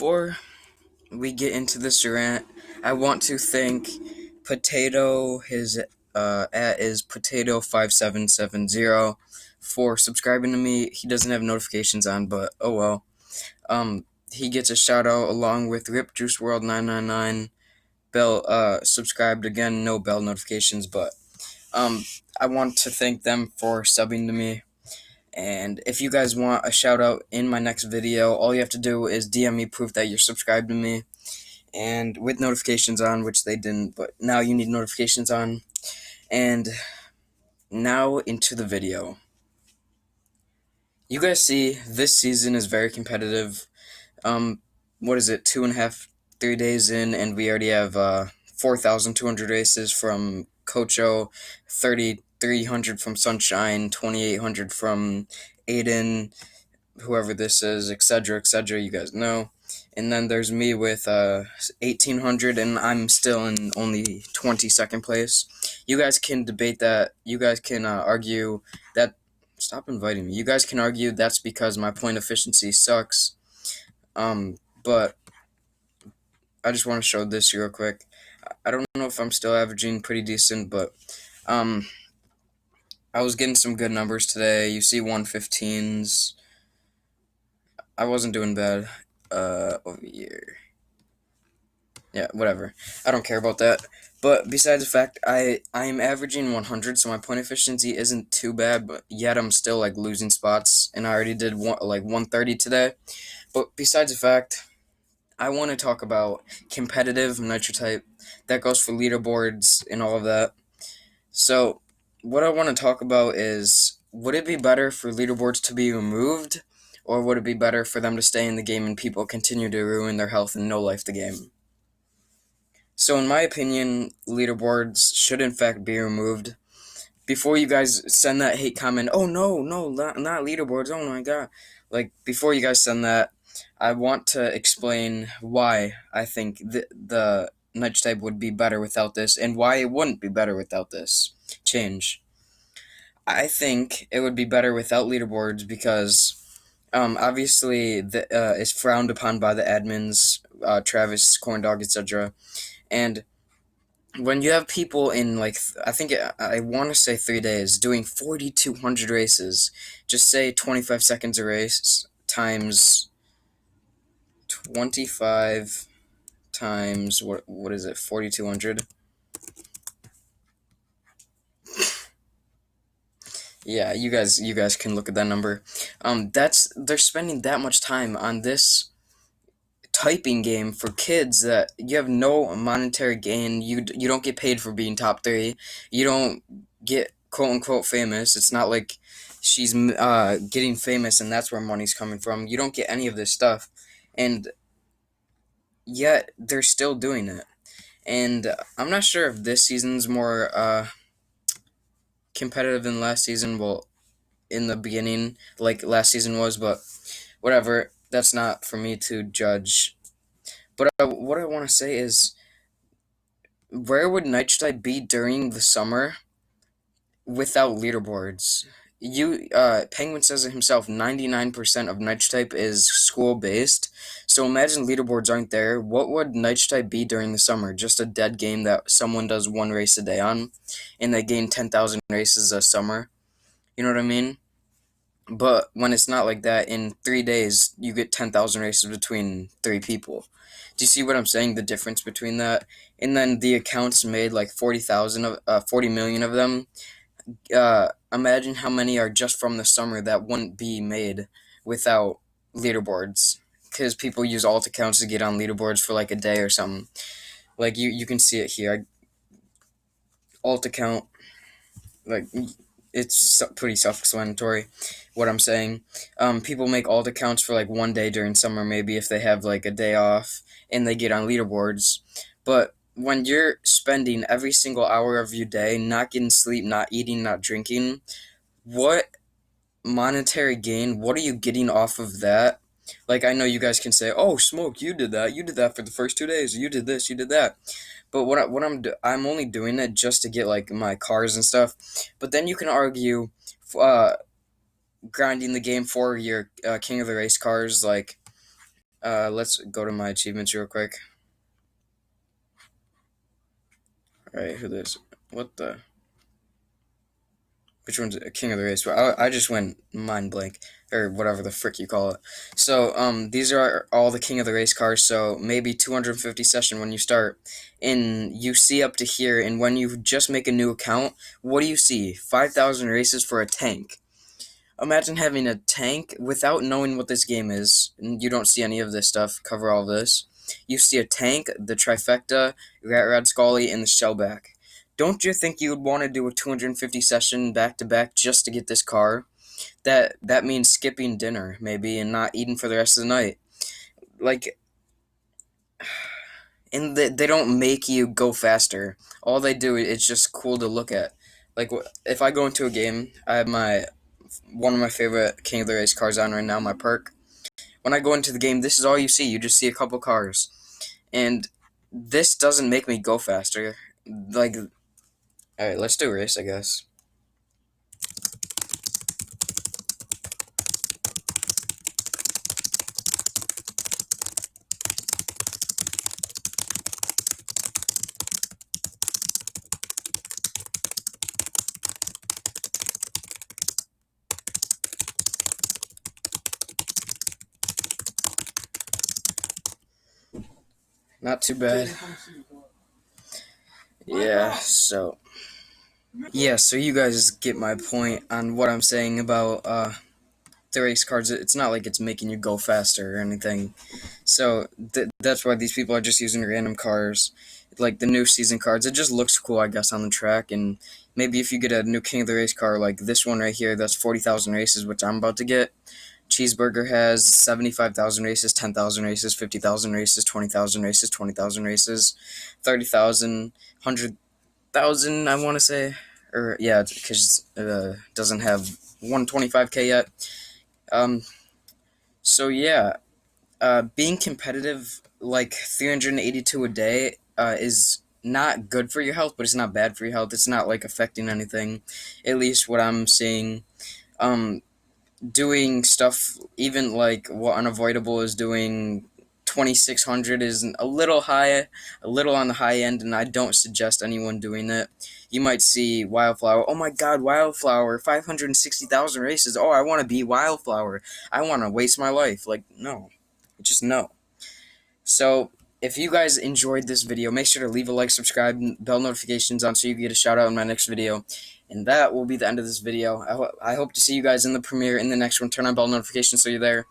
before we get into this rant, I want to thank Potato. His at is Potato5770 for subscribing to me. He doesn't have notifications on, but oh well. He gets a shout out along with Rip Juice World 999. Bell subscribed again, no bell notifications, but I want to thank them for subbing to me. And if you guys want a shout out in my next video, all you have to do is DM me proof that you're subscribed to me and with notifications on, which they didn't, but now you need notifications on. And now into the video. You guys see, this season is very competitive. What is it, 2.5, 3 days in, and we already have 4,200 races from Cocho, 3,300 from Sunshine, 2,800 from Aiden, whoever this is, etc., you guys know. And then there's me with 1,800, and I'm still in only 22nd place. You guys can debate that. You guys can argue that. Stop inviting me. You guys can argue that's because my point efficiency sucks. But I just want to show this real quick. I don't know if I'm still averaging pretty decent, but I was getting some good numbers today. You see 115s. I wasn't doing bad over here. Yeah, whatever. I don't care about that. But besides the fact, I'm averaging 100, so my point efficiency isn't too bad, but yet I'm still like losing spots, and I already did 130 today. But besides the fact, I want to talk about competitive Nitro type. That goes for leaderboards and all of that. So, what I want to talk about is, would it be better for leaderboards to be removed, or would it be better for them to stay in the game and people continue to ruin their health and no-life the game? So, in my opinion, leaderboards should in fact be removed. Before you guys send that hate comment, oh no, not leaderboards, oh my god. Like, before you guys send that, I want to explain why I think the Nitro type would be better without this, and why it wouldn't be better without this change. I think it would be better without leaderboards because, obviously, it's frowned upon by the admins, Travis, Corndog, etc. And when you have people in, like, I want to say 3 days doing 4,200 races, just say 25 seconds a race times 25 times what is it, 4,200? Yeah, you guys can look at that number. They're spending that much time on this typing game for kids that you have no monetary gain. You don't get paid for being top 3. You don't get quote unquote famous. It's not like she's getting famous and that's where money's coming from. You don't get any of this stuff, and yet they're still doing it. And I'm not sure if this season's more competitive than last season. Well, in the beginning, like last season was, but whatever. That's not for me to judge. But what I want to say is, where would Nitro type be during the summer without leaderboards? Penguin says it himself, 99% of Nitro type is school based. So imagine leaderboards aren't there. What would Nitro type be during the summer? Just a dead game that someone does one race a day on, and they gain 10,000 races a summer. You know what I mean? But when it's not like that, in 3 days, you get 10,000 races between 3 people. Do you see what I'm saying? The difference between that? And then the accounts made like 40 million of them. Imagine how many are just from the summer that wouldn't be made without leaderboards. Because people use alt accounts to get on leaderboards for like a day or something. Like, you can see it here. Alt account, like, it's pretty self-explanatory what I'm saying. People make alt accounts for like one day during summer, maybe if they have like a day off, and they get on leaderboards. But when you're spending every single hour of your day not getting sleep, not eating, not drinking, what monetary gain, what are you getting off of that? Like, I know you guys can say, oh, Smoke, you did that for the first 2 days, you did this, you did that. But I'm only doing it just to get like my cars and stuff. But then you can argue, grinding the game for your King of the Race cars, like Let's go to my achievements real quick. Alright, who this? What the? Which one's King of the Race? Well, I just went mind blank, or whatever the frick you call it. So, these are all the King of the Race cars. So maybe 250 session when you start, and you see up to here. And when you just make a new account, what do you see? 5,000 races for a tank. Imagine having a tank without knowing what this game is, and you don't see any of this stuff. Cover all this. You see a tank, the trifecta, Rat Scully, and the Shellback. Don't you think you would want to do a 250 session back to back just to get this car? That means skipping dinner maybe and not eating for the rest of the night. Like, and they don't make you go faster. All they do, it's just cool to look at. Like, if I go into a game, I have my one of my favorite King of the Race cars on right now, my perk. When I go into the game, this is all you see. You just see a couple cars, and this doesn't make me go faster. Like, all right, let's do a race, I guess. Not too bad. So you guys get my point on what I'm saying about the race cards. It's not like it's making you go faster or anything. So that's why these people are just using random cars, like the new season cards. It just looks cool, I guess, on the track. And maybe if you get a new King of the Race car like this one right here, that's 40,000 races, which I'm about to get. Cheeseburger has 75,000 races, 10,000 races, 50,000 races, 20,000 races, 20,000 races, 30,000, 100,000, I want to say. Or, yeah, because it doesn't have 125K yet. Um, so, yeah, being competitive, like 382 a day, is not good for your health, but it's not bad for your health. It's not, like, affecting anything, at least what I'm seeing. Um, Doing stuff even like what Unavoidable is doing, 2600 is a little high, a little on the high end, and I don't suggest anyone doing it. You might see Wildflower. Oh my god, Wildflower, 560,000 races. Oh, I want to be Wildflower. I want to waste my life. Like, no. Just no. So, if you guys enjoyed this video, make sure to leave a like, subscribe, and bell notifications on so you get a shout out in my next video. And that will be the end of this video. I hope to see you guys in the premiere in the next one. Turn on bell notifications so you're there.